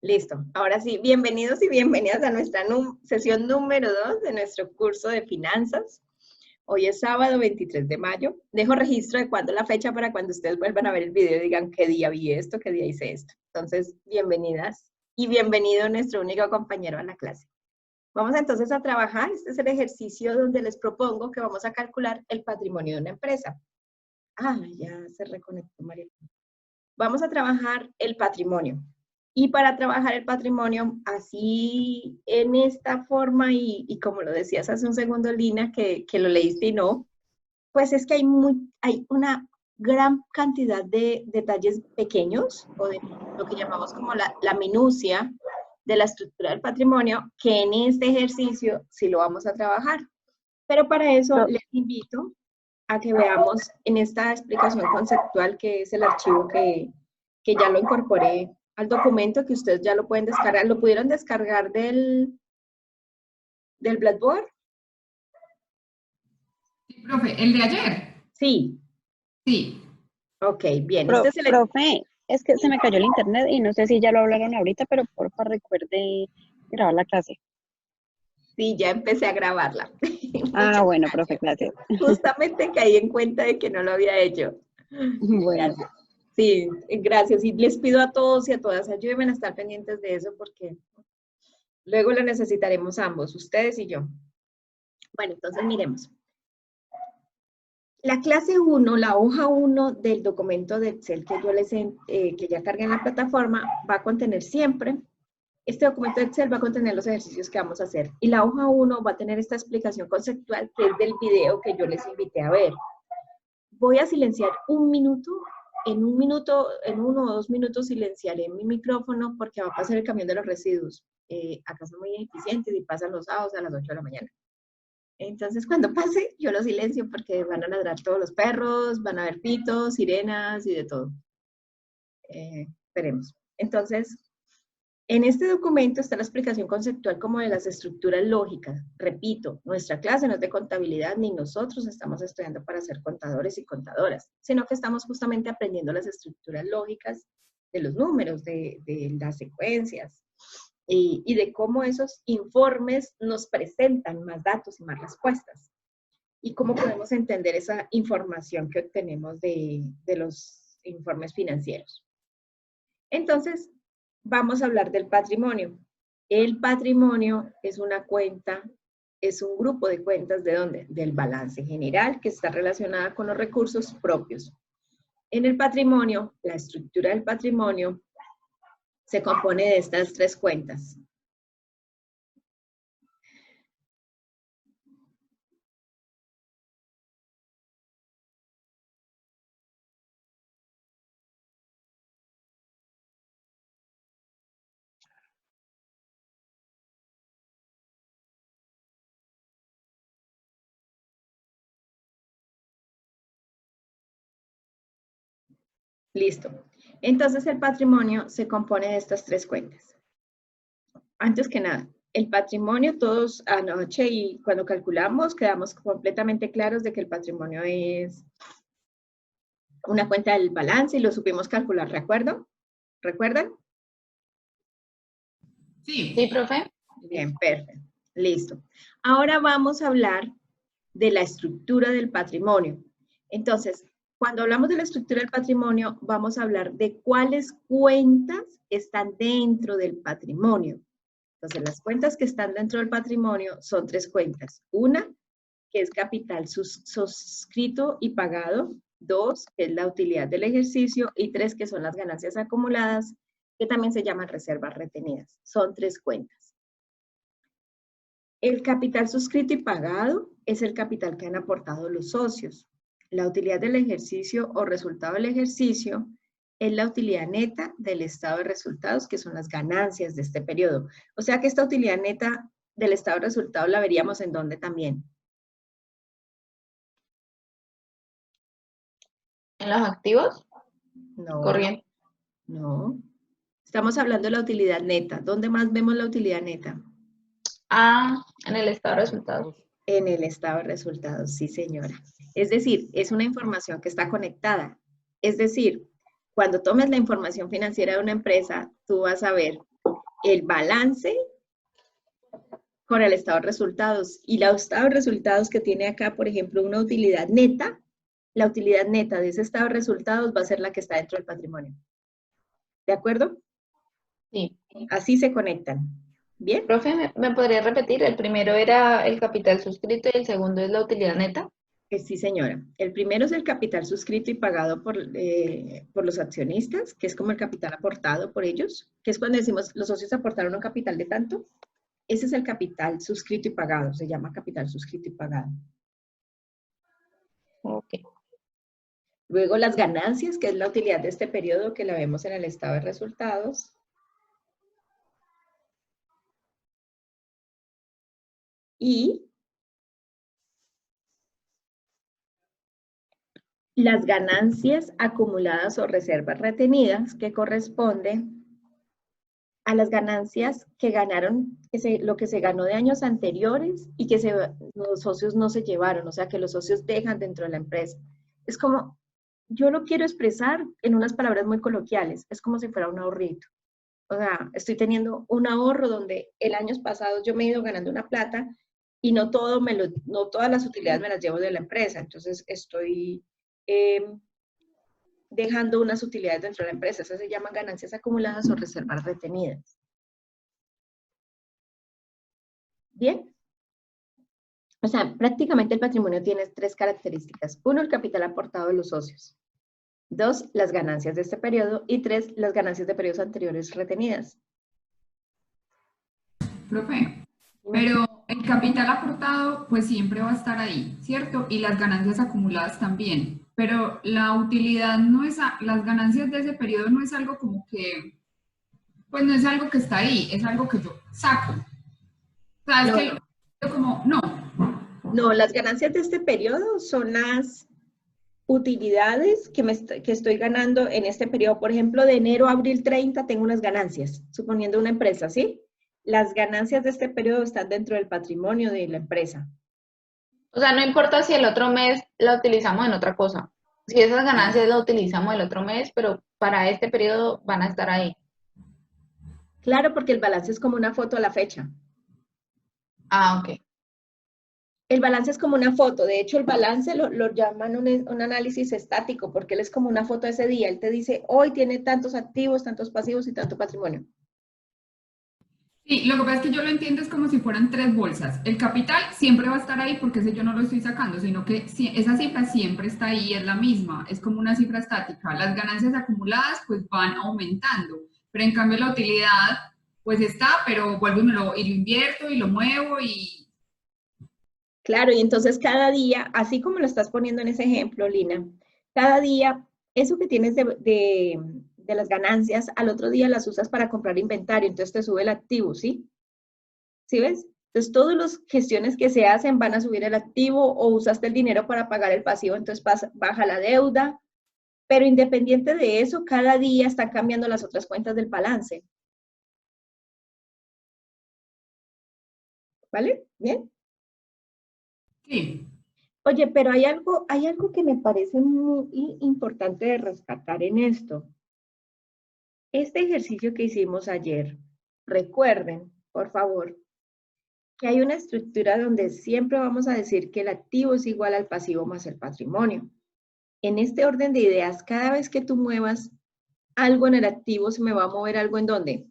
Listo. Ahora sí, bienvenidos y bienvenidas a nuestra sesión número 2 de nuestro curso de finanzas. Hoy es sábado 23 de mayo. Dejo registro de cuándo es la fecha para cuando ustedes vuelvan a ver el video y digan qué día vi esto, qué día hice esto. Entonces, bienvenidas y bienvenido nuestro único compañero a la clase. Vamos entonces a trabajar. Este es el ejercicio donde les propongo que vamos a calcular el patrimonio de una empresa. Ah, ya se reconectó María. Vamos a trabajar el patrimonio. Y para trabajar el patrimonio, así en esta forma, y como lo decías hace un segundo, Lina, que lo leíste y no, pues es que hay una gran cantidad de detalles pequeños, o de lo que llamamos como la minucia de la estructura del patrimonio, que en este ejercicio sí lo vamos a trabajar. Pero para eso Pro- les invito a que veamos en esta explicación conceptual, que es el archivo que ya lo incorporé al documento, que ustedes ya lo pueden descargar. ¿Lo pudieron descargar del Blackboard? Sí, profe, ¿el de ayer? Sí. Sí. Ok, bien. Este es el... Profe, es que se me cayó el internet y no sé si ya lo hablaron ahorita, pero porfa recuerde grabar la clase. Sí, ya empecé a grabarla. Ah, Muchas bueno, profe, gracias. gracias. Justamente caí en cuenta de que no lo había hecho. Bueno, Gracias. Sí, gracias. Y les pido a todos y a todas, ayúdenme a estar pendientes de eso porque luego lo necesitaremos ambos, ustedes y yo. Bueno, entonces miremos. La clase 1, la hoja 1 del documento de Excel que yo que ya cargué en la plataforma, va a contener siempre, este documento de Excel va a contener los ejercicios que vamos a hacer. Y la hoja 1 va a tener esta explicación conceptual que es del video que yo les invité a ver. Voy a silenciar un minuto. En uno o 2 minutos silenciaré mi micrófono porque va a pasar el camión de los residuos. Acá son muy eficientes y pasan los sábados a las 8 de la mañana. Entonces, cuando pase, yo lo silencio porque van a ladrar todos los perros, van a haber pitos, sirenas y de todo. Esperemos. Entonces, en este documento está la explicación conceptual como de las estructuras lógicas. Repito, nuestra clase no es de contabilidad, ni nosotros estamos estudiando para ser contadores y contadoras, sino que estamos justamente aprendiendo las estructuras lógicas de los números, de las secuencias, y de cómo esos informes nos presentan más datos y más respuestas. Y cómo podemos entender esa información que obtenemos de los informes financieros. Entonces, vamos a hablar del patrimonio. El patrimonio es una cuenta, es un grupo de cuentas ¿de dónde? Del balance general, que está relacionada con los recursos propios. En el patrimonio, la estructura del patrimonio se compone de estas tres cuentas. Listo. Entonces el patrimonio se compone de estas tres cuentas. Antes que nada, el patrimonio, todos anoche y cuando calculamos quedamos completamente claros de que el patrimonio es una cuenta del balance y lo supimos calcular, ¿recuerdo? ¿Recuerdan? Sí. Sí, profe. Bien, perfecto. Listo. Ahora vamos a hablar de la estructura del patrimonio. Entonces, cuando hablamos de la estructura del patrimonio, vamos a hablar de cuáles cuentas están dentro del patrimonio. Entonces, las cuentas que están dentro del patrimonio son tres cuentas. Una, que es capital suscrito y pagado. Dos, que es la utilidad del ejercicio. Y tres, que son las ganancias acumuladas, que también se llaman reservas retenidas. Son tres cuentas. El capital suscrito y pagado es el capital que han aportado los socios. La utilidad del ejercicio o resultado del ejercicio es la utilidad neta del estado de resultados, que son las ganancias de este periodo. O sea que esta utilidad neta del estado de resultados la veríamos en dónde también. ¿En los activos? No, Corriente. no. Estamos hablando de la utilidad neta. ¿Dónde más vemos la utilidad neta? Ah, en el estado de resultados. En el estado de resultados, sí, señora. Es decir, es una información que está conectada. Es decir, cuando tomes la información financiera de una empresa, tú vas a ver el balance con el estado de resultados. Y el estado de resultados que tiene acá, por ejemplo, una utilidad neta, la utilidad neta de ese estado de resultados va a ser la que está dentro del patrimonio. ¿De acuerdo? Sí. Así se conectan. ¿Bien? Profe, ¿me podría repetir? El primero era el capital suscrito y el segundo es la utilidad neta. Sí, señora. El primero es el capital suscrito y pagado por los accionistas, que es como el capital aportado por ellos, que es cuando decimos los socios aportaron un capital de tanto. Ese es el capital suscrito y pagado, se llama capital suscrito y pagado. Ok. Luego las ganancias, que es la utilidad de este periodo que la vemos en el estado de resultados. Y las ganancias acumuladas o reservas retenidas, que corresponden a las ganancias que ganaron, lo que se ganó de años anteriores y que los socios no se llevaron, o sea, que los socios dejan dentro de la empresa. Es como, yo lo quiero expresar en unas palabras muy coloquiales, es como si fuera un ahorrito. O sea, estoy teniendo un ahorro donde el año pasado yo me he ido ganando una plata y no todas las utilidades me las llevo de la empresa, entonces estoy dejando unas utilidades dentro de la empresa. Esas se llaman ganancias acumuladas o reservas retenidas. ¿Bien? O sea, prácticamente el patrimonio tiene tres características. Uno, el capital aportado de los socios. Dos, las ganancias de este periodo. Y tres, las ganancias de periodos anteriores retenidas. Profe, pero el capital aportado pues siempre va a estar ahí, ¿cierto? Y las ganancias acumuladas también. Pero la utilidad no es, las ganancias de ese periodo no es algo como que, pues no es algo que está ahí, es algo que yo saco. O sea, es que yo como, no. No, las ganancias de este periodo son las utilidades que estoy ganando en este periodo. Por ejemplo, de enero a abril 30 tengo unas ganancias, suponiendo una empresa, ¿sí? Las ganancias de este periodo están dentro del patrimonio de la empresa. O sea, no importa si el otro mes la utilizamos en otra cosa. Si esas ganancias las utilizamos el otro mes, pero para este periodo van a estar ahí. Claro, porque el balance es como una foto a la fecha. Ah, ok. El balance es como una foto. De hecho, el balance lo llaman un análisis estático, porque él es como una foto de ese día. Él te dice, hoy tiene tantos activos, tantos pasivos y tanto patrimonio. Sí, lo que pasa es que yo lo entiendo es como si fueran tres bolsas. El capital siempre va a estar ahí porque ese yo no lo estoy sacando, sino que esa cifra siempre está ahí, es la misma, es como una cifra estática. Las ganancias acumuladas pues van aumentando, pero en cambio la utilidad pues está, pero vuelvo y lo invierto y lo muevo y... Claro, y entonces cada día, así como lo estás poniendo en ese ejemplo, Lina, cada día, eso que tienes de las ganancias, al otro día las usas para comprar inventario, entonces te sube el activo, ¿sí? ¿Sí ves? Entonces, todas las gestiones que se hacen van a subir el activo o usaste el dinero para pagar el pasivo, entonces baja la deuda, pero independiente de eso, cada día están cambiando las otras cuentas del balance. ¿Vale? ¿Bien? Sí. Oye, pero hay algo que me parece muy importante de rescatar en esto. Este ejercicio que hicimos ayer, recuerden, por favor, que hay una estructura donde siempre vamos a decir que el activo es igual al pasivo más el patrimonio. En este orden de ideas, cada vez que tú muevas algo en el activo, se me va a mover algo en dónde?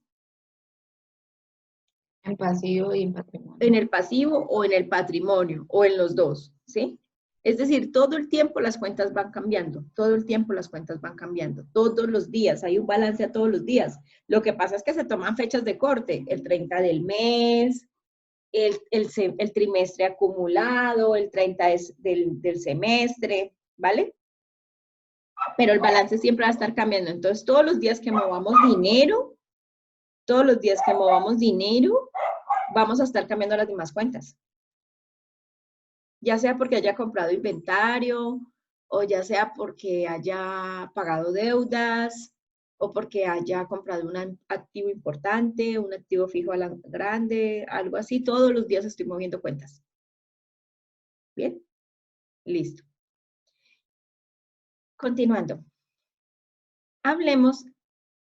En pasivo y en patrimonio. En el pasivo o en el patrimonio, o en los dos, ¿sí? Es decir, todo el tiempo las cuentas van cambiando, todo el tiempo las cuentas van cambiando, todos los días, hay un balance a todos los días. Lo que pasa es que se toman fechas de corte, el 30 del mes, el trimestre acumulado, el 30 del semestre, ¿vale? Pero el balance siempre va a estar cambiando. Entonces, todos los días que movamos dinero, vamos a estar cambiando las demás cuentas. Ya sea porque haya comprado inventario, o ya sea porque haya pagado deudas, o porque haya comprado un activo importante, un activo fijo a la grande, algo así. Todos los días estoy moviendo cuentas. ¿Bien? Listo. Continuando. Hablemos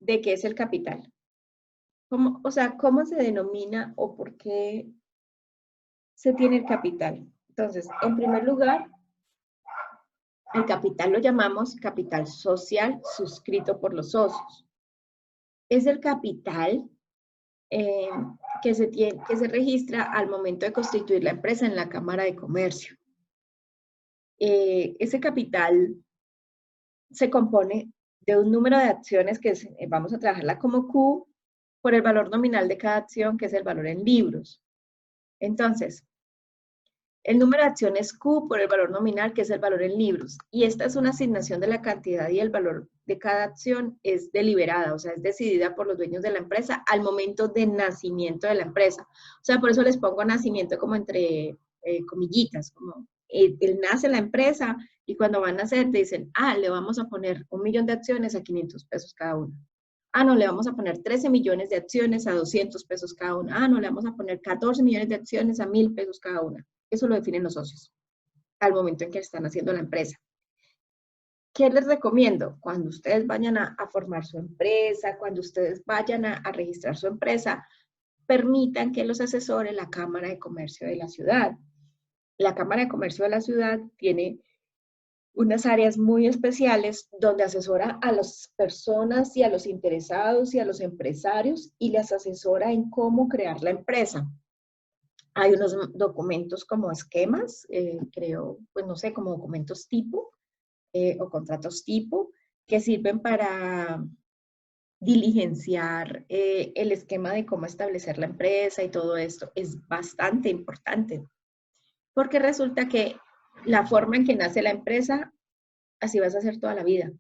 de qué es el capital. ¿Cómo, o sea, cómo se denomina o por qué se tiene el capital? Entonces, en primer lugar, el capital lo llamamos capital social suscrito por los socios. Es el capital eh, que se registra al momento de constituir la empresa en la Cámara de Comercio. Ese capital se compone de un número de acciones que vamos a trabajarla como Q por el valor nominal de cada acción, que es el valor en libros. Entonces, el número de acciones Q por el valor nominal, que es el valor en libros. Y esta es una asignación de la cantidad y el valor de cada acción es deliberada, o sea, es decidida por los dueños de la empresa al momento de nacimiento de la empresa. O sea, por eso les pongo nacimiento como entre comillitas, como él nace la empresa y cuando van a nacer te dicen, le vamos a poner 1 millón de acciones a 500 pesos cada una. No, le vamos a poner 13 millones de acciones a 200 pesos cada una. No, le vamos a poner 14 millones de acciones a 1.000 pesos cada una. Eso lo definen los socios al momento en que están haciendo la empresa. ¿Qué les recomiendo? Cuando ustedes vayan a formar su empresa, cuando ustedes vayan a registrar su empresa, permitan que los asesore la Cámara de Comercio de la ciudad. La Cámara de Comercio de la ciudad tiene unas áreas muy especiales donde asesora a las personas y a los interesados y a los empresarios y les asesora en cómo crear la empresa. Hay unos documentos como esquemas, creo, pues no sé, como documentos tipo o contratos tipo, que sirven para diligenciar el esquema de cómo establecer la empresa y todo esto. Es bastante importante, porque resulta que la forma en que nace la empresa, así vas a hacer toda la vida.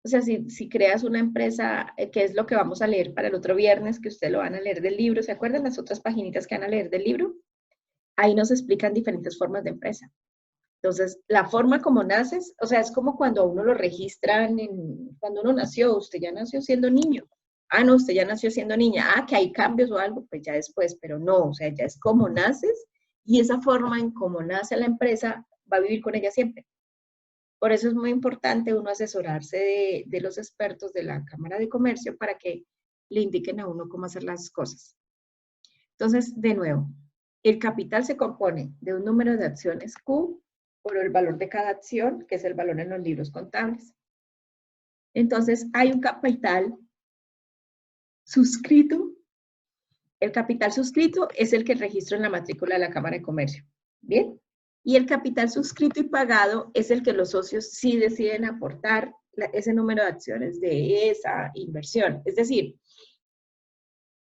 O sea, si creas una empresa, que es lo que vamos a leer para el otro viernes, que ustedes lo van a leer del libro, ¿se acuerdan las otras paginitas que van a leer del libro? Ahí nos explican diferentes formas de empresa. Entonces, la forma como naces, o sea, es como cuando a uno lo registran, cuando uno nació, usted ya nació siendo niño. No, usted ya nació siendo niña. Que hay cambios o algo, pues ya después, pero no, o sea, ya es como naces y esa forma en cómo nace la empresa va a vivir con ella siempre. Por eso es muy importante uno asesorarse de los expertos de la Cámara de Comercio para que le indiquen a uno cómo hacer las cosas. Entonces, de nuevo, el capital se compone de un número de acciones Q por el valor de cada acción, que es el valor en los libros contables. Entonces, hay un capital suscrito. El capital suscrito es el que registro en la matrícula de la Cámara de Comercio. ¿Bien? Y el capital suscrito y pagado es el que los socios sí deciden aportar ese número de acciones de esa inversión. Es decir,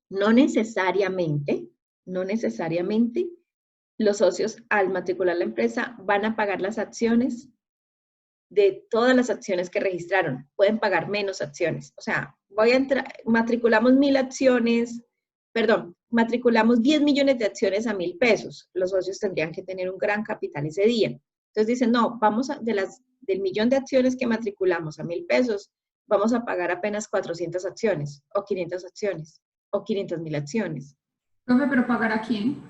no necesariamente los socios al matricular la empresa van a pagar las acciones de todas las acciones que registraron. Pueden pagar menos acciones. O sea, matriculamos 1.000 acciones, matriculamos 10 millones de acciones a 1.000 pesos. Los socios tendrían que tener un gran capital ese día. Entonces dicen, no, del millón de acciones que matriculamos a 1.000 pesos, vamos a pagar apenas 400 acciones, o 500 acciones, o 500.000 acciones. Profe, ¿pero pagar a quién?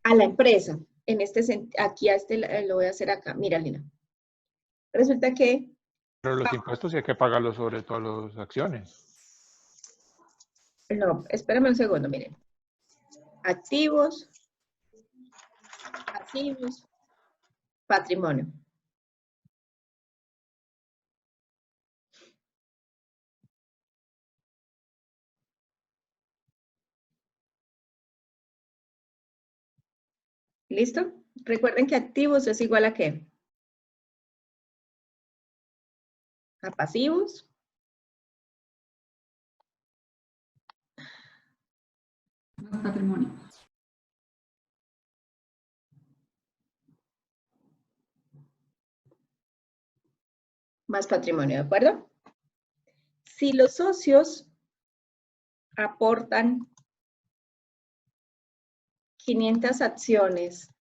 A la empresa. Aquí lo voy a hacer acá. Mira, Lina. Resulta que... Pero los impuestos sí hay que pagarlos sobre todas las acciones. No, espérame un segundo, miren. Activos, pasivos, patrimonio. ¿Listo? Recuerden que activos es igual a ¿qué? A pasivos. Más patrimonio. Más patrimonio, ¿de acuerdo? Si los socios aportan 500 acciones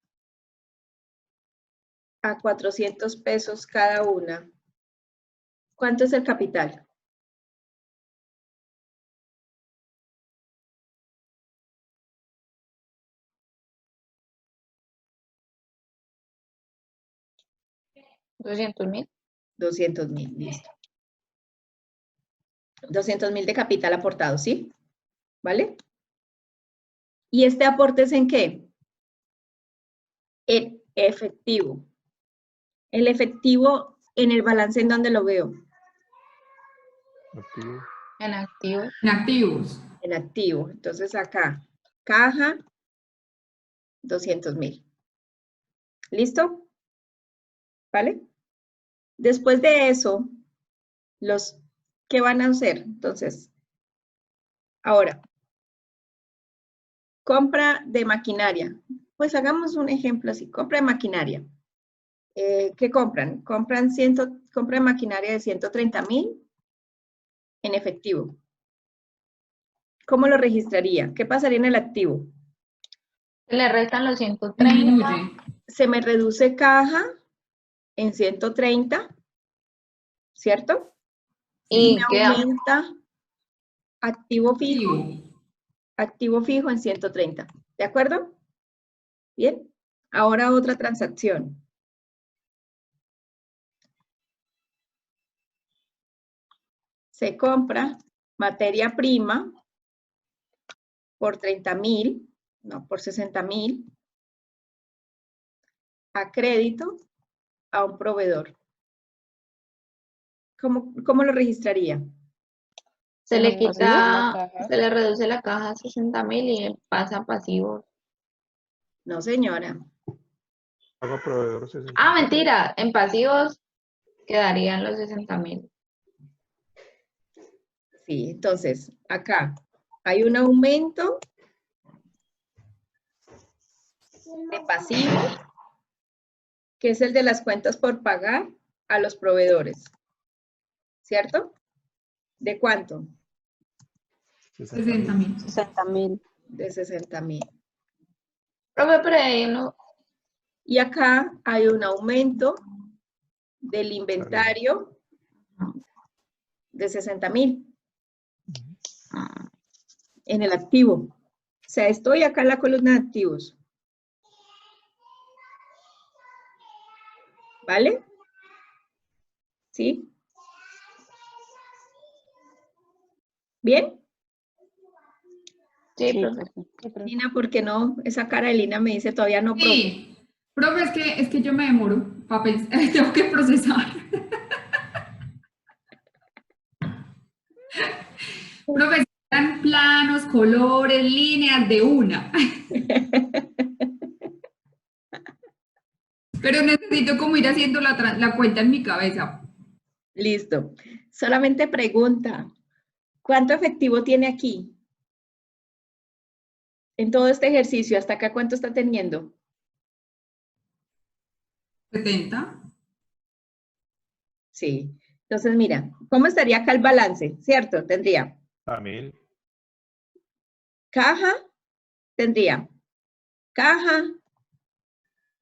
a 400 pesos cada una, ¿cuánto es el capital? $200.000. 200.000, listo. 200.000 de capital aportado, ¿sí? ¿vale? ¿Y este aporte es en qué? En efectivo. El efectivo en el balance, ¿en dónde lo veo? Activo. En activo. En activos. En activo. Entonces acá, caja, 200.000. ¿Listo? ¿Vale? Después de eso, ¿qué van a hacer? Entonces, ahora, compra de maquinaria. Pues hagamos un ejemplo así, compra de maquinaria. ¿Qué compran? Compra de maquinaria de 130.000 en efectivo. ¿Cómo lo registraría? ¿Qué pasaría en el activo? Le restan los 130. Disminuye. Se me reduce caja en 130, ¿cierto? Y Me queda aumenta activo fijo Activo. en 130. ¿De acuerdo? Bien. Ahora otra transacción. Se compra materia prima por 30.000, no, por 60.000, a crédito a un proveedor. ¿Cómo lo registraría? se le En pasivo, quita, la caja. se le reduce la caja a 60.000 y pasa a pasivos. No, señora. Pago proveedor 60. Ah, mentira, en pasivos quedarían los 60.000. Sí, entonces, acá hay un aumento de pasivo, que es el de las cuentas por pagar a los proveedores. ¿Cierto? ¿De cuánto? 60.000. 60.000. De 60.000. Profe, pero ahí uno, Y acá hay un aumento del inventario de 60.000 en el activo. O sea, estoy acá en la columna de activos. ¿Vale? ¿Sí? ¿Bien? sí, Sí, profe. profe. Lina, ¿por qué no? Esa cara de Lina me dice todavía no, profe. Sí. Profe, es que yo me demoro para pensar, tengo que procesar. Profe, eran planos, colores, líneas de una. Pero necesito como ir haciendo la cuenta en mi cabeza. Listo. Solamente pregunta, ¿cuánto efectivo tiene aquí? En todo este ejercicio, ¿hasta acá cuánto está teniendo? 70. Sí. Entonces, mira, ¿cómo estaría acá el balance? ¿Cierto? Tendría A 1000. caja, tendría caja,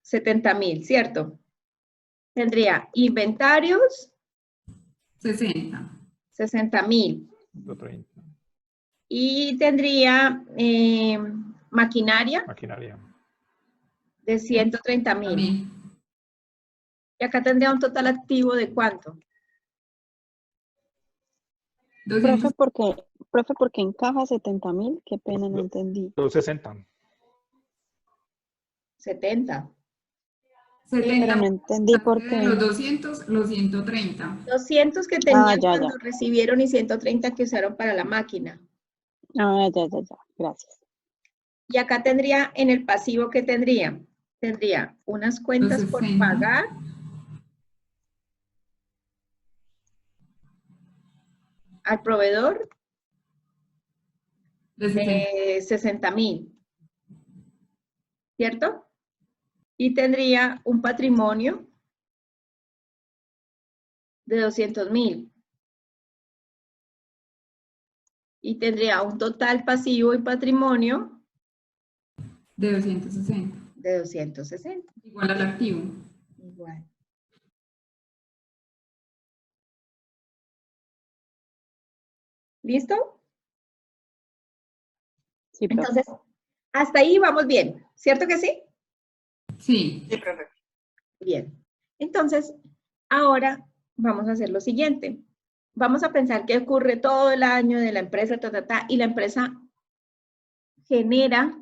70.000, ¿cierto? Tendría inventarios, 60. 60.000. 130. Y tendría maquinaria Maquinaria. de 130.000. También. Y acá tendría un total activo de ¿cuánto? 200. Profe, ¿por qué encaja 70.000? Qué pena, no entendí. 260. 70. Pero 70 no entendí por de qué. los 200, los 130. 200 que tenían ya. cuando recibieron y 130 que usaron para la máquina. Ya. Gracias. Y acá tendría en el pasivo, ¿qué tendría? Tendría unas Los cuentas por 60. pagar al proveedor De 60. de 60.000, ¿cierto? Y tendría un patrimonio de 200.000. Y tendría un total pasivo y patrimonio De 260. de 260. Igual al activo. Igual. ¿Listo? Sí, profe. Entonces, hasta ahí vamos bien, ¿cierto que sí? Sí. Sí, profe. Bien. Entonces, ahora vamos a hacer lo siguiente. Vamos a pensar qué ocurre todo el año de la empresa, y la empresa genera,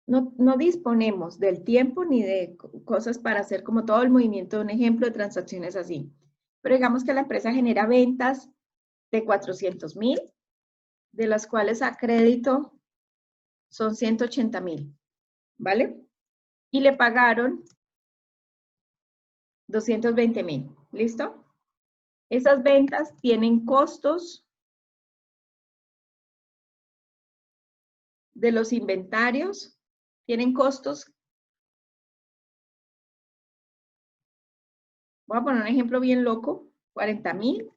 no disponemos del tiempo ni de cosas para hacer como todo el movimiento de un ejemplo de transacciones así. Pero digamos que la empresa genera ventas de 400,000, de las cuales a crédito son 180,000, ¿vale? Y le pagaron 220,000, ¿listo? Esas ventas tienen costos de los inventarios, tienen costos. Voy a poner un ejemplo bien loco, 40,000.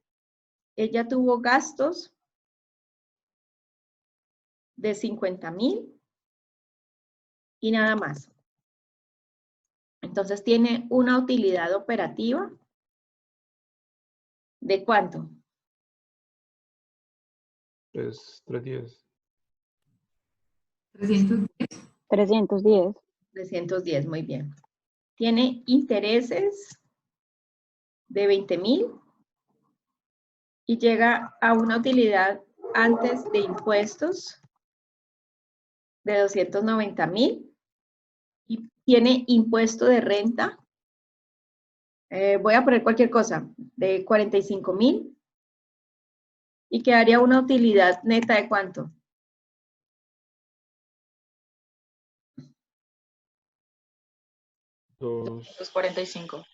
Ella tuvo gastos de 50,000 y nada más. Entonces tiene una utilidad operativa ¿de cuánto? Es 310. 310. 310. 310, muy bien. Tiene intereses de 20,000 y llega a una utilidad antes de impuestos de 290,000 y tiene impuesto de renta, voy a poner cualquier cosa, de 45,000 y quedaría una utilidad neta de ¿cuánto? Dos. 245.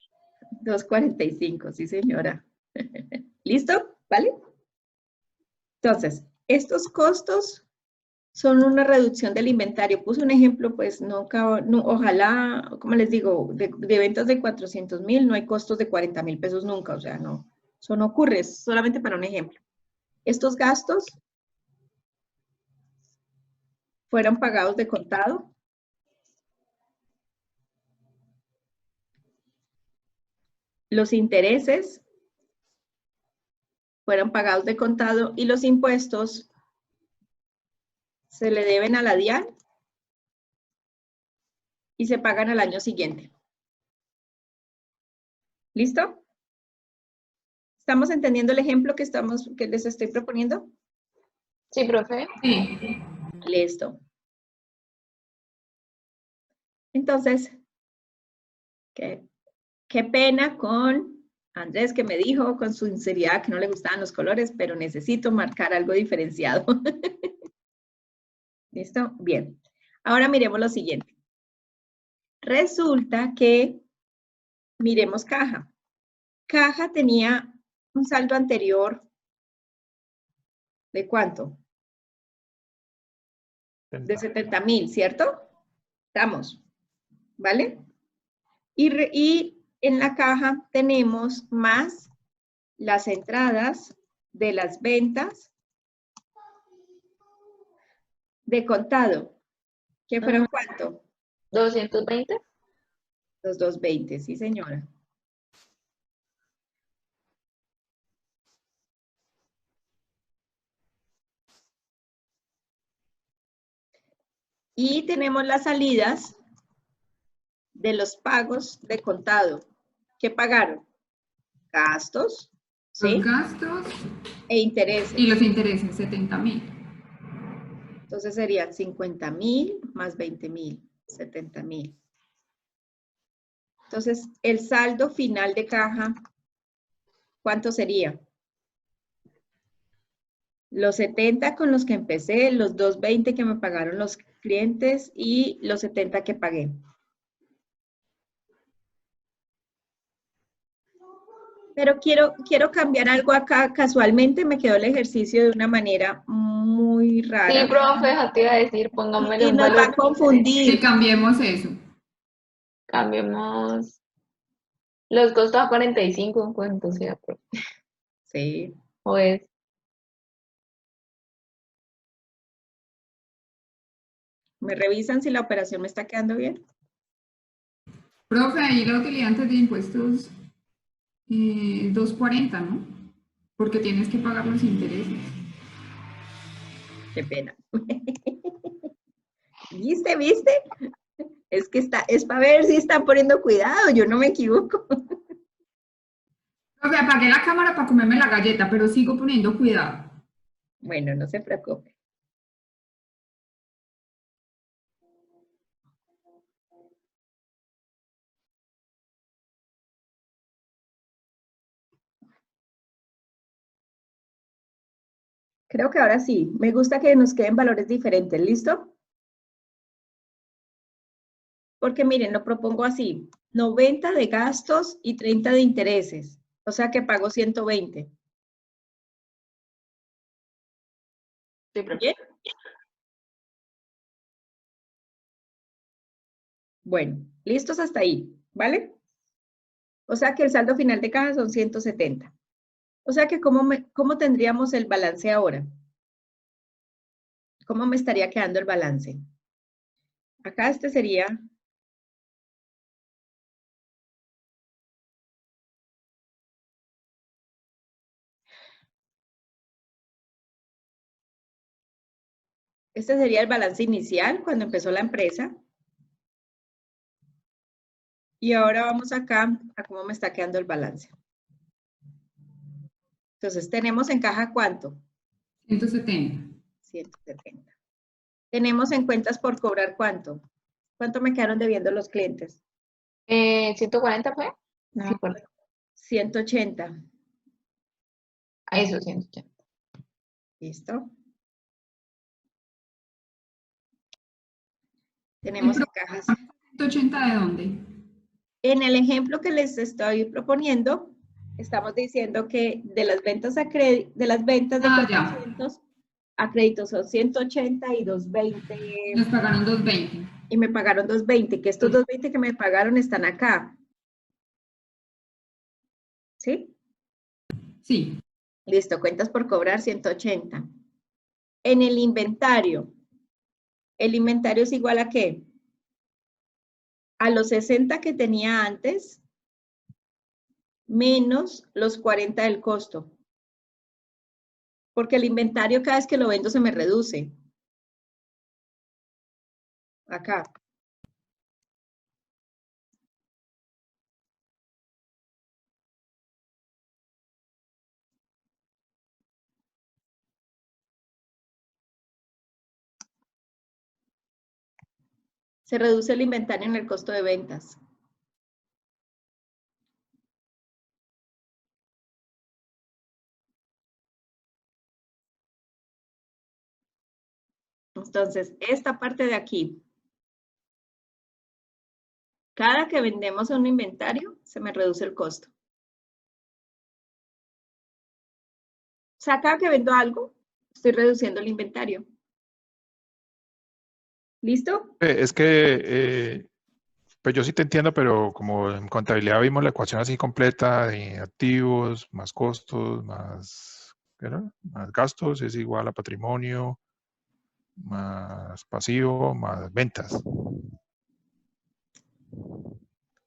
245, sí señora. ¿Listo? ¿Vale? Entonces, estos costos son una reducción del inventario. Puse un ejemplo, pues ojalá, como les digo, de ventas de 400,000 no hay costos de 40,000 pesos nunca, o sea, no, eso no ocurre, es solamente para un ejemplo. Estos gastos fueron pagados de contado. Los intereses fueron pagados de contado y los impuestos se le deben a la DIAN y se pagan al año siguiente. ¿Listo? ¿Estamos entendiendo el ejemplo que les estoy proponiendo? Sí, profe. Sí. Listo. Entonces, qué pena con Andrés que me dijo con su sinceridad que no le gustaban los colores, pero necesito marcar algo diferenciado. ¿Listo? Bien. Ahora miremos lo siguiente. Resulta que, miremos caja. Caja tenía un saldo anterior ¿de cuánto? De 70,000, ¿cierto? Estamos, ¿vale? Y en la caja tenemos más las entradas de las ventas de contado. ¿Qué fueron cuánto? 220. Los 220, sí señora. Y tenemos las salidas de los pagos de contado. ¿Qué pagaron? Gastos, ¿sí? Los gastos E intereses. y los intereses, 70,000. Entonces serían 50,000 más 20,000, 70,000. Entonces, el saldo final de caja, ¿cuánto sería? Los 70 con los que empecé, los 220 que me pagaron los clientes y los 70 que pagué. Pero quiero cambiar algo acá. Casualmente me quedó el ejercicio de una manera muy rara. Sí, profe, ya te iba a decir, pongámosle Y un nos va valor. a confundir. Sí, cambiemos eso. Cambiemos los costos a 45, cuánto sea, profe. Sí. O es. ¿Me revisan si la operación me está quedando bien? Profe, ahí la utilidad antes de impuestos 240, ¿no? Porque tienes que pagar los intereses. Qué pena. ¿Viste? ¿Viste? Es que es para ver si están poniendo cuidado, yo no me equivoco. Profe, apagué la cámara para comerme la galleta, pero sigo poniendo cuidado. Bueno, no se preocupe. Creo que ahora sí. Me gusta que nos queden valores diferentes. ¿Listo? Porque miren, lo propongo así. 90 de gastos y 30 de intereses. O sea que pago 120. Sí, profe. ¿Bien? Bueno, listos hasta ahí, ¿vale? O sea que el saldo final de caja son 170. O sea que ¿cómo tendríamos el balance ahora? ¿Cómo me estaría quedando el balance? Acá este sería... Este sería el balance inicial cuando empezó la empresa. Y ahora vamos acá a cómo me está quedando el balance. Entonces, tenemos en caja ¿cuánto? 170. 170. Tenemos en cuentas por cobrar ¿cuánto? ¿Cuánto me quedaron debiendo los clientes? 140 fue, no me acuerdo. 180. A eso, 180. ¿Listo? Tenemos en cajas. 180 de dónde? En el ejemplo que les estoy proponiendo, estamos diciendo que de las ventas de las ventas de Ah, ya. 400 a créditos son 180 y 220 Nos pagaron 220. y me pagaron 220, que estos 220 que me pagaron están acá. ¿Sí? Sí. Listo, cuentas por cobrar 180. En el inventario es igual a ¿qué? A los 60 que tenía antes, menos los 40 del costo. Porque el inventario cada vez que lo vendo se me reduce. Acá. Se reduce el inventario en el costo de ventas. Entonces, esta parte de aquí, cada que vendemos un inventario, se me reduce el costo. O sea, cada que vendo algo, estoy reduciendo el inventario. ¿Listo? Es que, pues yo sí te entiendo, pero como en contabilidad vimos la ecuación así completa de activos, más costos, más, ¿qué era? Más gastos, es igual a patrimonio, más pasivo, más ventas.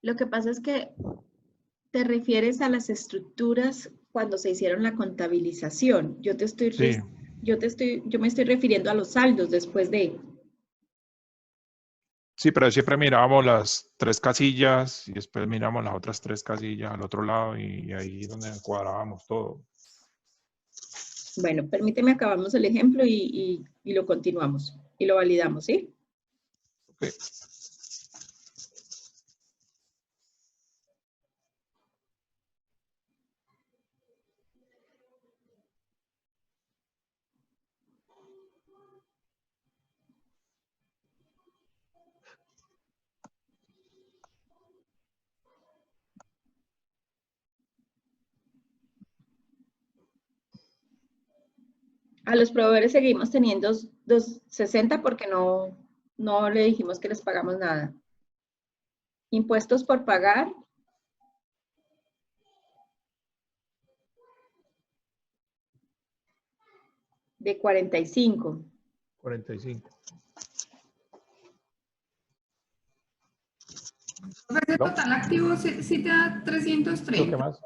Lo que pasa es que te refieres a las estructuras cuando se hicieron la contabilización. Sí, Yo me estoy refiriendo a los saldos después de. sí, pero siempre mirábamos las tres casillas y después miramos las otras tres casillas al otro lado y ahí es donde cuadrábamos todo. Bueno, permíteme acabamos el ejemplo y lo continuamos y lo validamos, ¿sí? Ok. A los proveedores seguimos teniendo 260 porque no le dijimos que les pagamos nada. Impuestos por pagar. De 45. 45. Ese ¿No? total activo sí te da ¿Qué 330. más?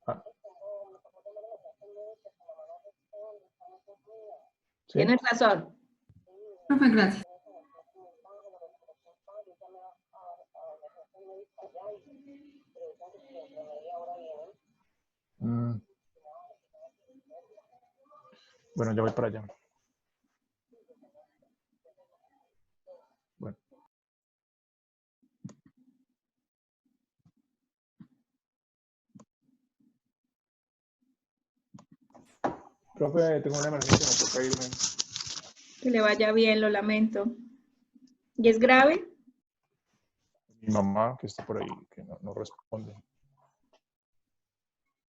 Ah, ¿sí? Tienes razón. Profe, gracias. Mm. Bueno, ya voy para allá. Bueno. Profe, tengo una emergencia, me toca irme. Que le vaya bien, lo lamento. ¿Y es grave? Mi mamá, que está por ahí, que no responde.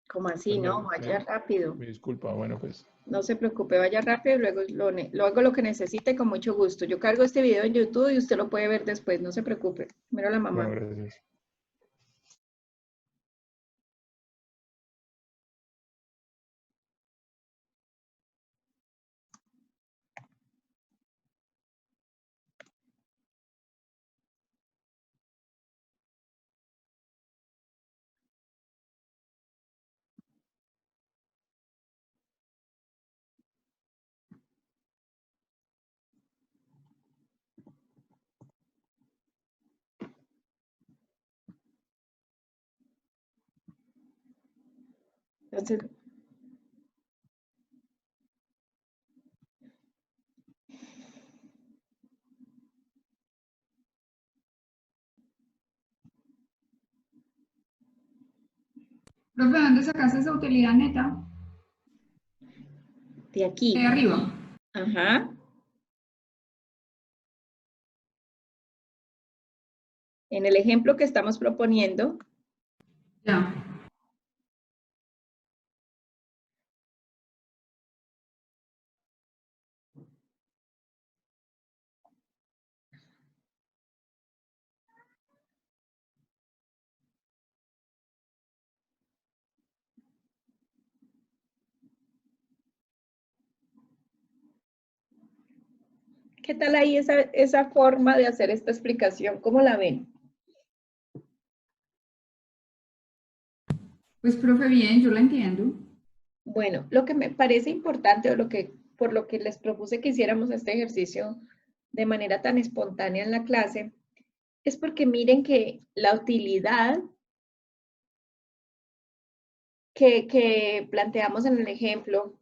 ¿Cómo así? No, vaya rápido. Me disculpa, bueno, pues. No se preocupe, vaya rápido y luego luego lo que necesite con mucho gusto. Yo cargo este video en YouTube y usted lo puede ver después, no se preocupe. Primero la mamá. Bueno, gracias. Entonces, Profe, ¿dónde sacaste esa utilidad neta? de aquí. De arriba. Ajá. En el ejemplo que estamos proponiendo, Ya. ¿qué tal ahí esa forma de hacer esta explicación? ¿Cómo la ven? Pues, profe, bien, yo la entiendo. Bueno, lo que me parece importante o por lo que les propuse que hiciéramos este ejercicio de manera tan espontánea en la clase, es porque miren que la utilidad que planteamos en el ejemplo,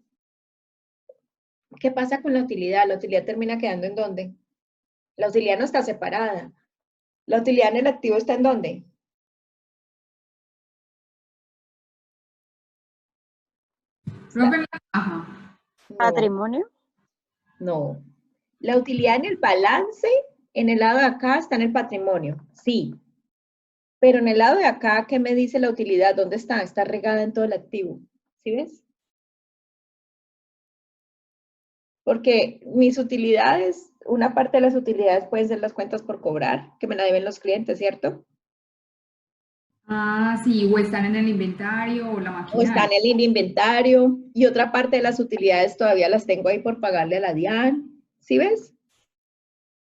¿qué pasa con la utilidad? La utilidad termina quedando ¿en dónde? La utilidad no está separada. La utilidad en el activo está ¿en dónde? Profe, en la caja. No, Patrimonio. no. La utilidad en el balance, en el lado de acá está en el patrimonio, sí. Pero en el lado de acá, ¿qué me dice la utilidad? ¿Dónde está? Está regada en todo el activo. ¿Sí ves? Porque mis utilidades, una parte de las utilidades pueden ser las cuentas por cobrar, que me la deben los clientes, ¿cierto? Ah, sí, o están en el inventario o la O están maquinaria. en el inventario y otra parte de las utilidades todavía las tengo ahí por pagarle a la DIAN. ¿Sí ves?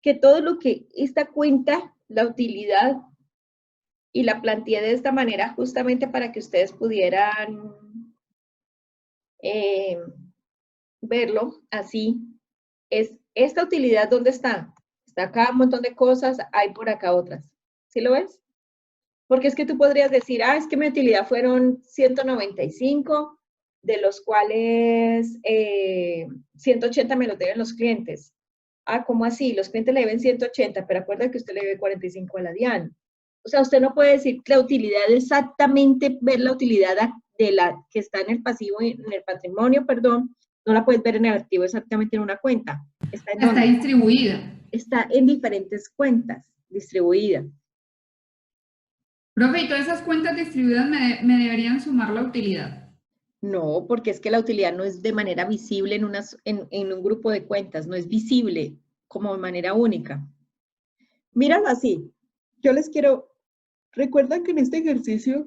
Que todo lo que esta cuenta, la utilidad, y la planteé de esta manera justamente para que ustedes pudieran verlo así. Es esta utilidad, ¿dónde está? Está acá un montón de cosas, hay por acá otras. ¿Sí lo ves? Porque es que tú podrías decir, es que mi utilidad fueron 195, de los cuales 180 me los deben los clientes. ¿Cómo así? Los clientes le deben 180, pero acuerda que usted le debe 45 a la DIAN. O sea, usted no puede decir que la utilidad exactamente, ver la utilidad de la que está en el pasivo, en el patrimonio, perdón, no la puedes ver en el activo exactamente en una cuenta. ¿Está en Está dónde? distribuida. Está en diferentes cuentas distribuidas. Profe, y todas esas cuentas distribuidas me deberían sumar la utilidad. No, porque es que la utilidad no es de manera visible en un grupo de cuentas, no es visible como de manera única. Míralo así. Yo les quiero, recuerdan que en este ejercicio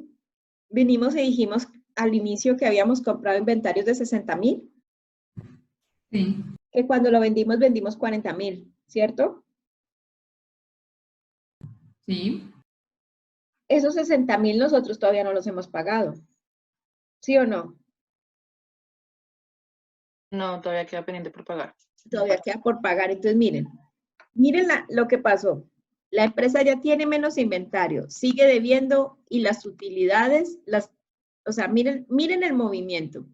venimos y dijimos al inicio que habíamos comprado inventarios de 60,000, Sí. que cuando lo vendimos 40,000, ¿cierto? Sí. Esos 60,000 nosotros todavía no los hemos pagado, ¿sí o no? No, todavía queda pendiente por pagar. Todavía queda por pagar. Entonces, miren lo que pasó. La empresa ya tiene menos inventario, sigue debiendo y las utilidades, o sea, miren el movimiento.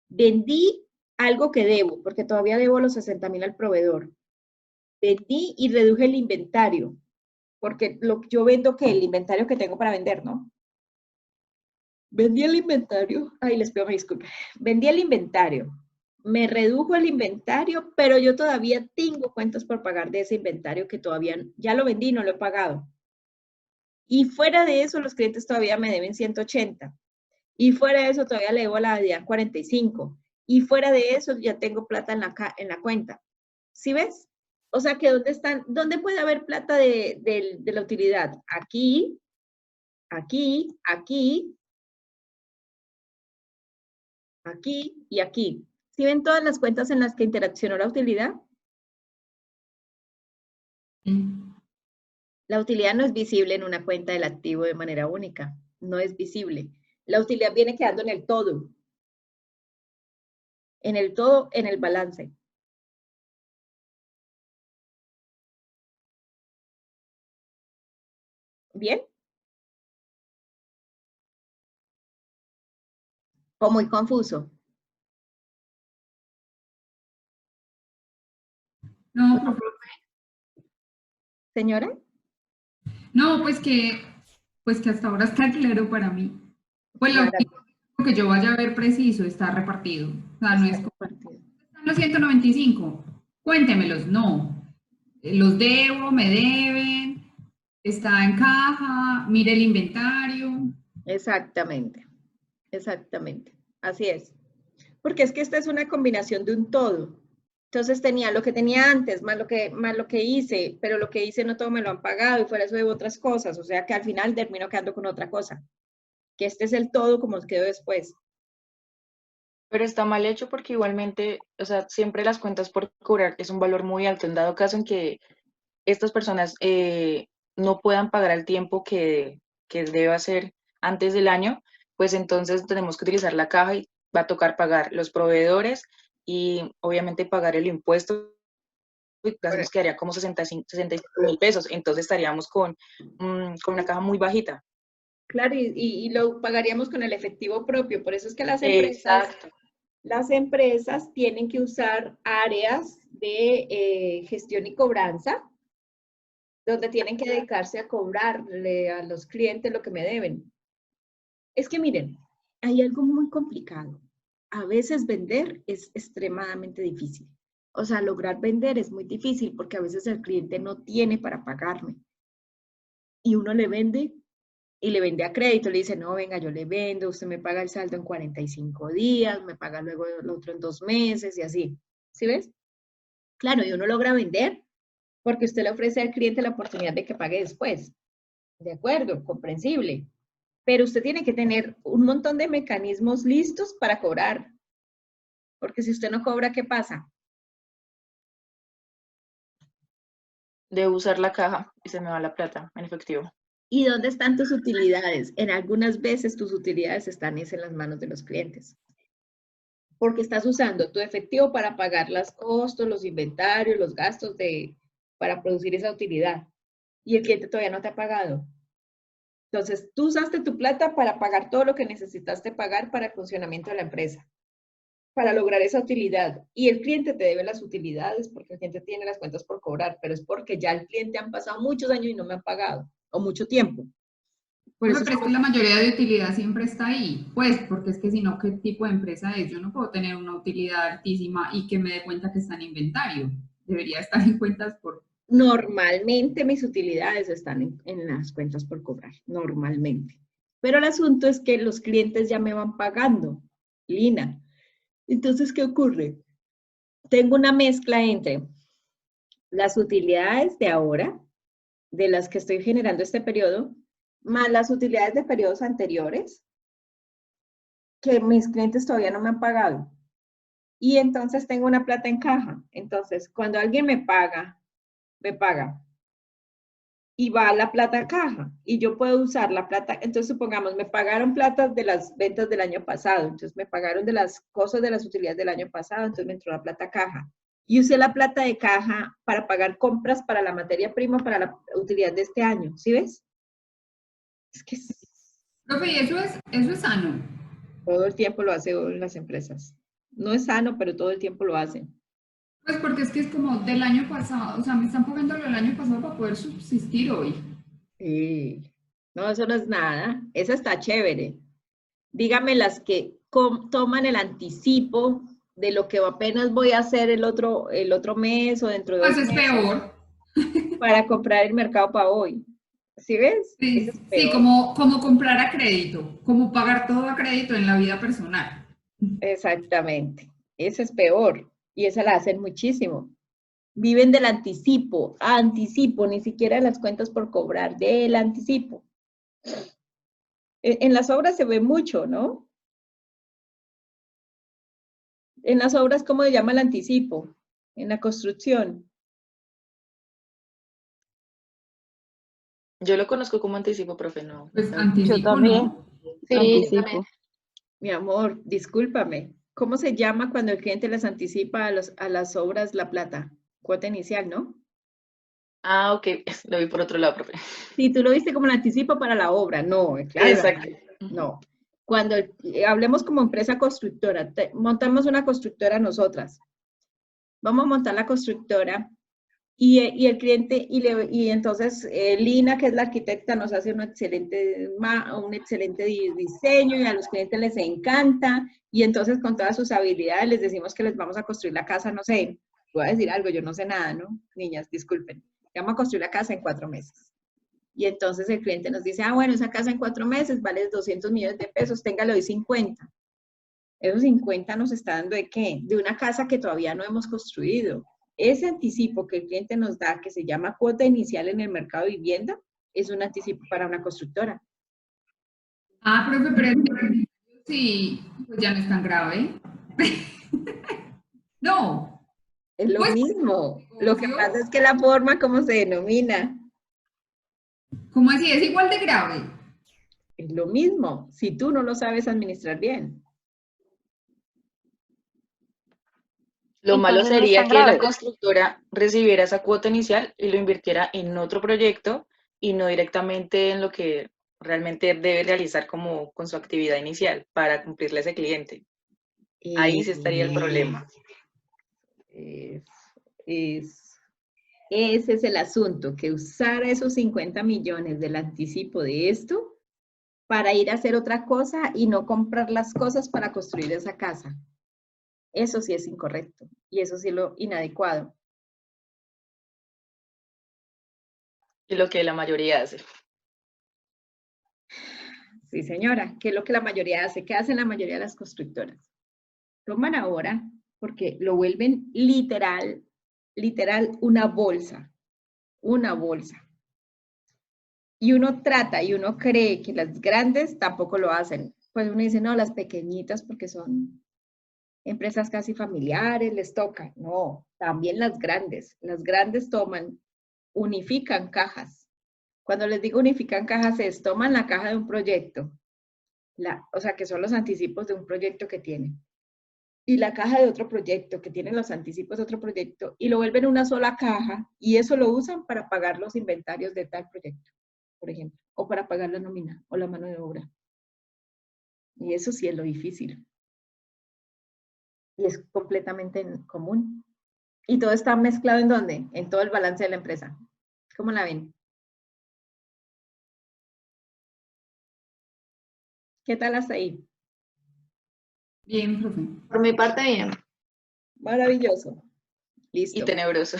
Vendí algo que debo, porque todavía debo los 60.000 al proveedor. Vendí y reduje el inventario, porque yo vendo que el inventario que tengo para vender, ¿no? Vendí el inventario, ay, les pido disculpas, vendí el inventario, me redujo el inventario, pero yo todavía tengo cuentas por pagar de ese inventario que todavía, ya lo vendí y no lo he pagado. Y fuera de eso, los clientes todavía me deben 180. Y fuera de eso, todavía le debo a la DIAN 45. Y fuera de eso, ya tengo plata en la cuenta. ¿Sí ves? O sea, que ¿dónde puede haber plata de la utilidad? Aquí, aquí, aquí, aquí y aquí. ¿Sí ven todas las cuentas en las que interaccionó la utilidad? La utilidad no es visible en una cuenta del activo de manera única. No es visible. La utilidad viene quedando en el todo. En el todo, en el balance. ¿Bien? ¿O muy confuso? No, profe. ¿Señora? No, pues que hasta ahora está claro para mí. Pues lo que yo vaya a ver preciso está repartido. O sea, no es como, ¿están los 195? Cuéntemelos, no. Los debo, me deben, está en caja, mire el inventario. Exactamente, exactamente. Así es. Porque es que esta es una combinación de un todo. Entonces tenía lo que tenía antes, más lo que hice, pero lo que hice no todo me lo han pagado y fuera eso debo otras cosas. O sea que al final termino quedando con otra cosa. Que este es el todo como quedó después. Pero está mal hecho porque igualmente, o sea, siempre las cuentas por cobrar es un valor muy alto. En dado caso en que estas personas no puedan pagar el tiempo que debe hacer antes del año, pues entonces tenemos que utilizar la caja y va a tocar pagar los proveedores y obviamente pagar el impuesto. Y casi nos quedaría como 65.000 pesos. Entonces estaríamos con una caja muy bajita. Claro, y lo pagaríamos con el efectivo propio. Por eso es que Exacto. las empresas tienen que usar áreas de gestión y cobranza, donde tienen que dedicarse a cobrarle a los clientes lo que me deben. Es que miren, hay algo muy complicado. A veces vender es extremadamente difícil. O sea, lograr vender es muy difícil porque a veces el cliente no tiene para pagarme. Y uno le vende y le vende a crédito, le dice, no, venga, yo le vendo, usted me paga el saldo en 45 días, me paga luego el otro en 2 meses y así. ¿Sí ves? Claro, y uno logra vender porque usted le ofrece al cliente la oportunidad de que pague después. De acuerdo, comprensible. Pero usted tiene que tener un montón de mecanismos listos para cobrar. Porque si usted no cobra, ¿qué pasa? Debo usar la caja y se me va la plata en efectivo. ¿Y dónde están tus utilidades? En algunas veces tus utilidades están en las manos de los clientes. Porque estás usando tu efectivo para pagar los costos, los inventarios, los gastos para producir esa utilidad. Y el cliente todavía no te ha pagado. Entonces, tú usaste tu plata para pagar todo lo que necesitaste pagar para el funcionamiento de la empresa, para lograr esa utilidad. Y el cliente te debe las utilidades porque el cliente tiene las cuentas por cobrar, pero es porque ya el cliente han pasado muchos años y no me han pagado, o mucho tiempo. Por eso es que la mayoría de utilidad siempre está ahí, pues, porque es que si no, ¿qué tipo de empresa es? Yo no puedo tener una utilidad altísima y que me dé cuenta que está en inventario. Debería estar en cuentas por... Normalmente mis utilidades están en las cuentas por cobrar, normalmente. Pero el asunto es que los clientes ya me van pagando, Lina. Entonces, ¿qué ocurre? Tengo una mezcla entre las utilidades de ahora, de las que estoy generando este periodo, más las utilidades de periodos anteriores, que mis clientes todavía no me han pagado. Y entonces tengo una plata en caja. Entonces, cuando alguien me paga, y va la plata a caja y yo puedo usar la plata. Entonces, supongamos, me pagaron plata de las ventas del año pasado, entonces me pagaron de las cosas de las utilidades del año pasado, entonces me entró la plata a caja. Y usé la plata de caja para pagar compras para la materia prima, para la utilidad de este año. ¿Sí ves? Es que Profe, ¿y eso es sano? todo el tiempo lo hace en las empresas. No es sano, pero todo el tiempo lo hacen. Pues porque es que es como del año pasado, o sea, me están pagando lo del año pasado para poder subsistir hoy. No, eso no es nada. Esa está chévere. Dígame las que toman el anticipo de lo que apenas voy a hacer el otro mes o dentro de Pues 2 es meses peor. para comprar el mercado para hoy. ¿Sí ves? Eso es Sí, sí, peor. como comprar a crédito, como pagar todo a crédito en la vida personal. Exactamente. Esa es peor. Y esa la hacen muchísimo. Viven del anticipo, ni siquiera las cuentas por cobrar, del anticipo. En las obras se ve mucho, ¿no? En las obras, ¿cómo se llama el anticipo? En la construcción. Yo lo conozco como anticipo, profe, no. Pues no. Yo anticipo, también. ¿no? Sí, Anticipo. Mi amor, discúlpame. ¿Cómo se llama cuando el cliente les anticipa a las obras la plata? Cuota inicial, ¿no? Ah, ok, lo vi por otro lado, profe. Sí, tú lo viste como el anticipo para la obra. No, claro. Exacto. No. Cuando hablemos como empresa constructora, montamos una constructora nosotras. Vamos a montar la constructora y el cliente, y entonces Lina, que es la arquitecta, nos hace un excelente diseño y a los clientes les encanta. Y entonces con todas sus habilidades les decimos que les vamos a construir la casa, no sé, voy a decir algo, yo no sé nada, ¿no? Niñas, disculpen. Vamos a construir la casa en 4 meses. Y entonces el cliente nos dice, bueno, esa casa en 4 meses vale 200 millones de pesos, téngalo hoy 50. Esos 50 nos está dando ¿de qué? De una casa que todavía no hemos construido. Ese anticipo que el cliente nos da, que se llama cuota inicial en el mercado de vivienda, es un anticipo para una constructora. Ah, profe, pero sí, pues ya no es tan grave. No, Es lo pues mismo. Lo que pasa negocio. es que la forma como se denomina ¿Cómo así? Es igual de grave. es lo mismo si tú no lo sabes administrar bien. Lo malo Entonces no es sería tan que la grave. constructora recibiera esa cuota inicial y lo invirtiera en otro proyecto y no directamente en lo que realmente debe realizar como con su actividad inicial para cumplirle a ese cliente. Ahí sí estaría el problema. Es, es- ese es el asunto, que usar esos 50 millones del anticipo de esto para ir a hacer otra cosa y no comprar las cosas para construir esa casa. Eso sí es incorrecto y eso sí es lo inadecuado. Y lo que la mayoría hace. Sí, señora, ¿qué es lo que la mayoría hace? ¿Qué hacen la mayoría de las constructoras? Toman ahora, porque lo vuelven literal una bolsa. Y uno trata y uno cree que las grandes tampoco lo hacen. Pues uno dice, no, las pequeñitas porque son empresas casi familiares, les toca. No, también las grandes. Las grandes toman, unifican cajas. Cuando les digo unifican cajas es, toman la caja de un proyecto, o sea, que son los anticipos de un proyecto que tienen, y la caja de otro proyecto, que tienen los anticipos de otro proyecto, y lo vuelven una sola caja, y eso lo usan para pagar los inventarios de tal proyecto, por ejemplo, o para pagar la nómina o la mano de obra. Y eso sí es lo difícil. Y es completamente común. Y todo está mezclado ¿en dónde? En todo el balance de la empresa. ¿Cómo la ven? ¿Qué tal hasta ahí? Bien, profe. Por mi parte, bien. Maravilloso. Y Listo. tenebroso.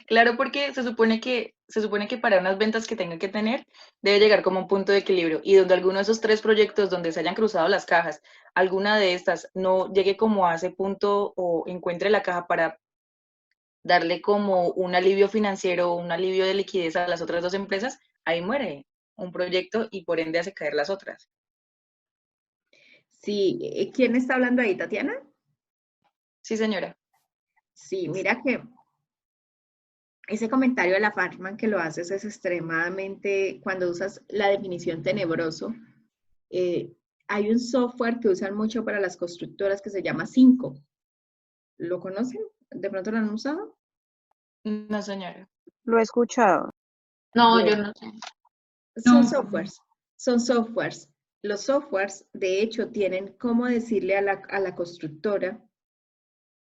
Claro, porque se supone que para unas ventas que tenga que tener, debe llegar como un punto de equilibrio. Y donde alguno de esos 3 proyectos donde se hayan cruzado las cajas, alguna de estas no llegue como a ese punto o encuentre la caja para darle como un alivio financiero, un alivio de liquidez a las otras 2 empresas, ahí muere un proyecto y por ende hace caer las otras. Sí, ¿quién está hablando ahí, Tatiana? Sí, señora. Sí, mira que ese comentario de la Farman que lo haces es extremadamente, cuando usas la definición tenebroso, hay un software que usan mucho para las constructoras que se llama Cinco. ¿Lo conocen? ¿De pronto lo han usado? No, señora. Lo he escuchado. No, yo Bueno, no sé. son No, profe. softwares, son softwares. los softwares, de hecho, tienen cómo decirle a la constructora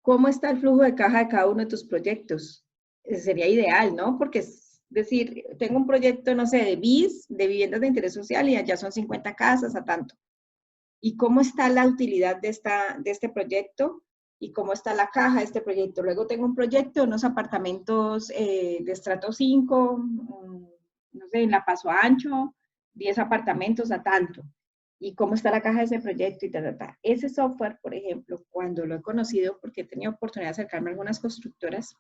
cómo está el flujo de caja de cada uno de tus proyectos. Sería ideal, ¿no? Porque es decir, tengo un proyecto, no sé, de BIS, de viviendas de interés social, y allá son 50 casas a tanto. ¿Y cómo está la utilidad de este proyecto? ¿Y cómo está la caja de este proyecto? Luego tengo un proyecto, unos apartamentos de estrato 5, no sé, en la Paso Ancho, 10 apartamentos a tanto. ¿Y cómo está la caja de ese proyecto? Y Ese software, por ejemplo, cuando lo he conocido, porque he tenido oportunidad de acercarme a algunas constructoras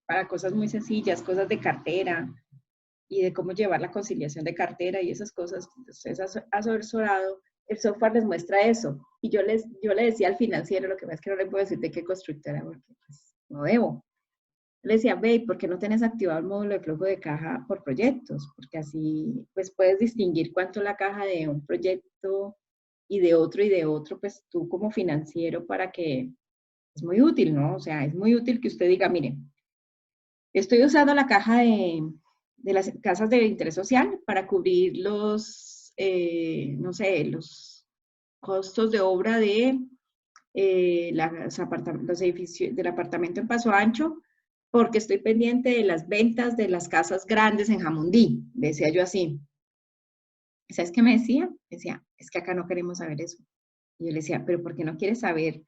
para cosas muy sencillas, cosas de cartera y de cómo llevar la conciliación de cartera y esas cosas, entonces asesorado, el software les muestra eso. Y yo le decía al financiero, lo que pasa es que no le puedo decir de qué constructora, porque pues, no debo. Le decía, ve, ¿por qué no tienes activado el módulo de flujo de caja por proyectos? Porque así pues puedes distinguir cuánto es la caja de un proyecto y de otro, pues tú como financiero para que es muy útil, ¿no? O sea, es muy útil que usted diga, mire, estoy usando la caja de las casas de interés social para cubrir los, no sé, los costos de obra de los edificios del apartamento en Paso Ancho, porque estoy pendiente de las ventas de las casas grandes en Jamundí, decía yo así. ¿Sabes qué me decía? Me decía, es que acá no queremos saber eso. Y yo le decía, pero ¿por qué no quieres saber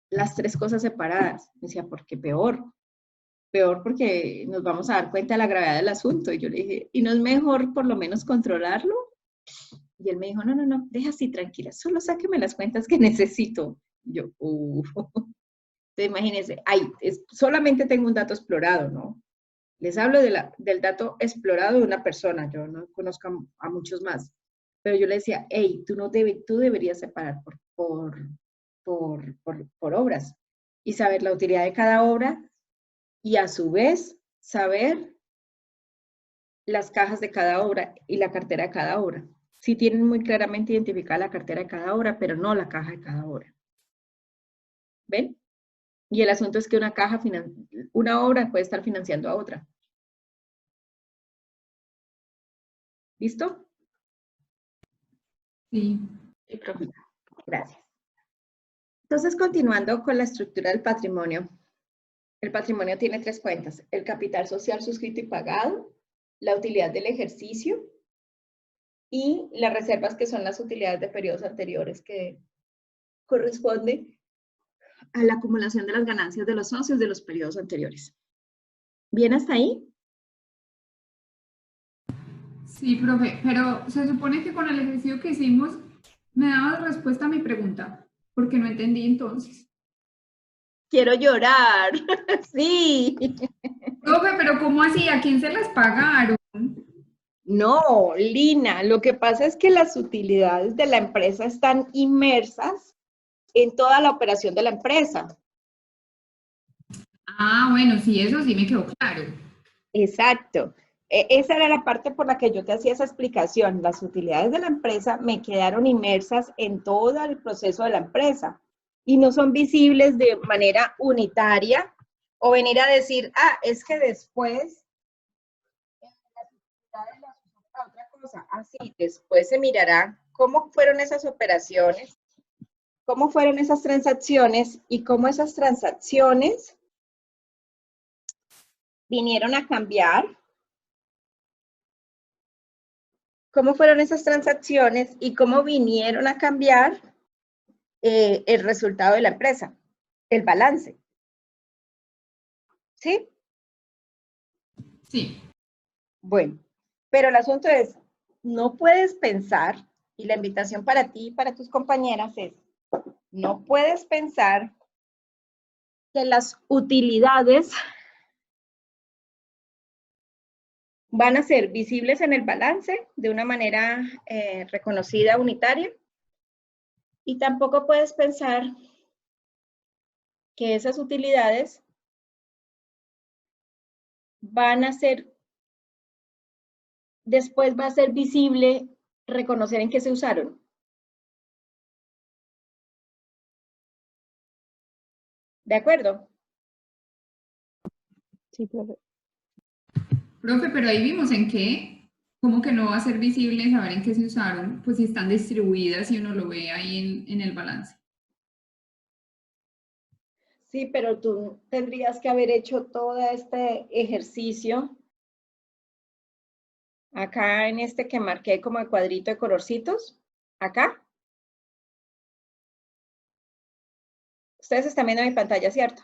las tres cosas separadas? Me decía, porque peor porque nos vamos a dar cuenta de la gravedad del asunto. Y yo le dije, ¿y no es mejor por lo menos controlarlo? Y él me dijo, no, deja así tranquila, solo sáqueme las cuentas que necesito. Y yo, Entonces, imagínense, solamente tengo un dato explorado, ¿no? Les hablo del dato explorado de una persona, yo no conozco a muchos más. Pero yo le decía, hey, tú deberías separar por obras y saber la utilidad de cada obra y a su vez saber las cajas de cada obra y la cartera de cada obra. Sí tienen muy claramente identificada la cartera de cada obra, pero no la caja de cada obra. ¿Ven? Y el asunto es que una obra puede estar financiando a otra. ¿Listo? Sí. Sí, profe. Gracias. Entonces, continuando con la estructura del patrimonio. El patrimonio tiene tres cuentas: el capital social suscrito y pagado, la utilidad del ejercicio y las reservas, que son las utilidades de periodos anteriores, que corresponden a la acumulación de las ganancias de los socios de los periodos anteriores. ¿Bien hasta ahí? Sí, profe, pero se supone que con el ejercicio que hicimos me dabas respuesta a mi pregunta, porque no entendí entonces. Quiero llorar. Sí. Profe, pero ¿cómo así? ¿A quién se las pagaron? No, Lina, lo que pasa es que las utilidades de la empresa están inmersas en toda la operación de la empresa. Ah, bueno, sí, eso sí me quedó claro. Exacto. Esa era la parte por la que yo te hacía esa explicación. Las utilidades de la empresa me quedaron inmersas en todo el proceso de la empresa y no son visibles de manera unitaria o venir a decir, es que después otra cosa. Así, después se mirará cómo fueron esas operaciones, cómo fueron esas transacciones y cómo esas transacciones vinieron a cambiar. Cómo fueron esas transacciones y cómo vinieron a cambiar el resultado de la empresa, el balance. ¿Sí? Sí. Bueno, pero el asunto es, no puedes pensar, y la invitación para ti y para tus compañeras es, no puedes pensar que las utilidades van a ser visibles en el balance de una manera reconocida, unitaria, y tampoco puedes pensar que esas utilidades van a ser, después va a ser visible reconocer en qué se usaron. ¿De acuerdo? Sí, profe. Profe, pero ahí vimos en qué. ¿Cómo que no va a ser visible saber en qué se usaron? Pues si están distribuidas y uno lo ve ahí en el balance. Sí, pero tú tendrías que haber hecho todo este ejercicio acá en este que marqué como el cuadrito de colorcitos, acá. Ustedes están viendo mi pantalla, ¿cierto?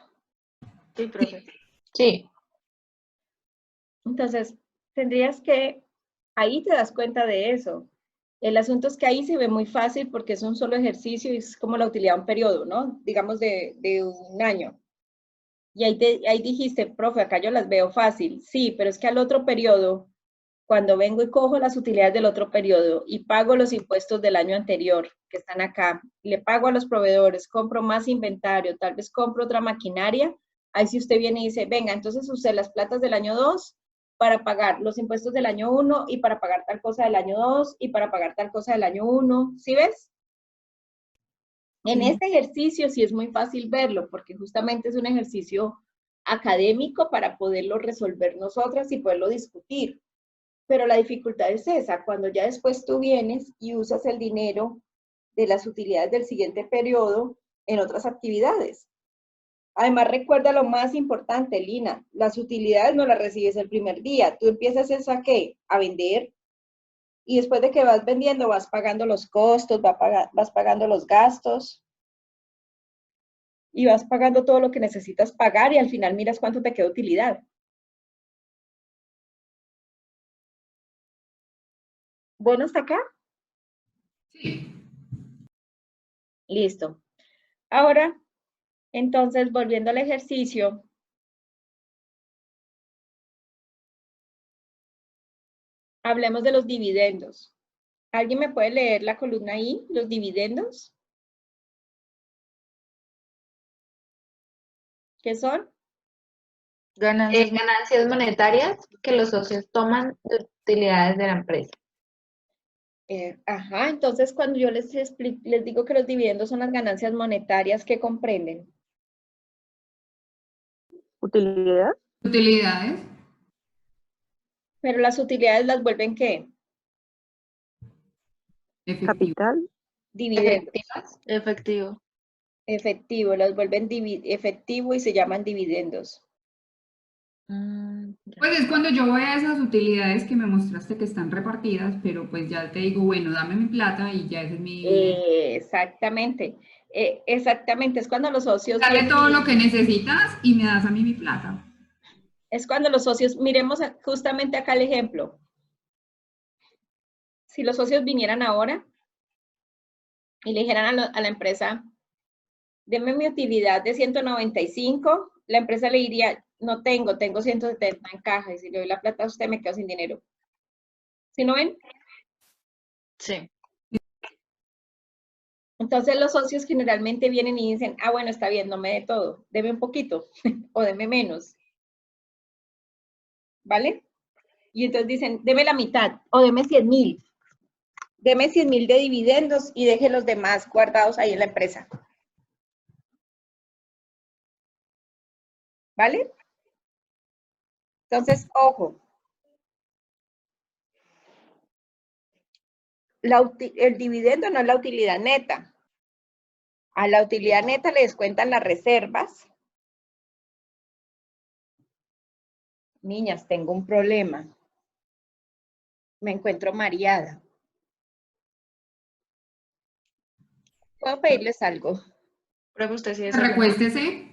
Sí, profe. Sí, Entonces, tendrías que, ahí te das cuenta de eso. El asunto es que ahí se ve muy fácil porque es un solo ejercicio y es como la utilidad de un periodo, ¿no? Digamos de un año. Y ahí dijiste, profe, acá yo las veo fácil. Sí, pero es que al otro periodo, cuando vengo y cojo las utilidades del otro periodo y pago los impuestos del año anterior que están acá, le pago a los proveedores, compro más inventario, tal vez compro otra maquinaria, ahí si usted viene y dice, venga, entonces usé las platas del año 2 para pagar los impuestos del año 1 y para pagar tal cosa del año 2 y para pagar tal cosa del año 1, ¿sí ves? En este ejercicio sí es muy fácil verlo, porque justamente es un ejercicio académico para poderlo resolver nosotras y poderlo discutir. Pero la dificultad es esa, cuando ya después tú vienes y usas el dinero de las utilidades del siguiente periodo en otras actividades. Además, recuerda lo más importante, Lina, las utilidades no las recibes el primer día. Tú empiezas eso a ¿qué? A vender. Y después de que vas vendiendo, vas pagando los costos, vas pagando los gastos y vas pagando todo lo que necesitas pagar y al final miras cuánto te queda utilidad. ¿Bueno hasta acá? Sí. Listo. Ahora, entonces, volviendo al ejercicio, hablemos de los dividendos. ¿Alguien me puede leer la columna ahí, los dividendos? ¿Qué son? Ganancias. ganancias monetarias que los socios toman de utilidades de la empresa. Ajá, entonces cuando yo les digo que los dividendos son las ganancias monetarias que comprenden. Utilidad, Utilidades. Pero las utilidades las vuelven ¿qué? Efectivo. capital, Dividendos. Efectivas. Efectivo. Efectivo, las vuelven efectivo y se llaman dividendos. Ya. Pues es cuando yo voy a esas utilidades que me mostraste que están repartidas, pero pues ya te digo, bueno, dame mi plata y ya ese es mi... Exactamente. Exactamente, es cuando los socios Dale vienen todo y lo que necesitas y me das a mí mi plata. es cuando los socios, miremos justamente acá el ejemplo. Si los socios vinieran ahora y le dijeran a la empresa, deme mi utilidad de 195, la empresa le diría, no tengo 170 en caja, y si le doy la plata a usted me quedo sin dinero. ¿Sí no ven? Sí. Entonces los socios generalmente vienen y dicen, ah, bueno, está bien, no me dé todo, deme un poquito o deme menos. ¿Vale? Y entonces dicen, deme la mitad o deme 100,000. Deme 100,000 de dividendos y deje los demás guardados ahí en la empresa. ¿Vale? Entonces, ojo. El dividendo no es la utilidad neta. A la utilidad neta le descuentan las reservas. Niñas, tengo un problema. Me encuentro mareada. ¿Puedo pedirles algo? Profe, usted sí desayunó. Recuéstese.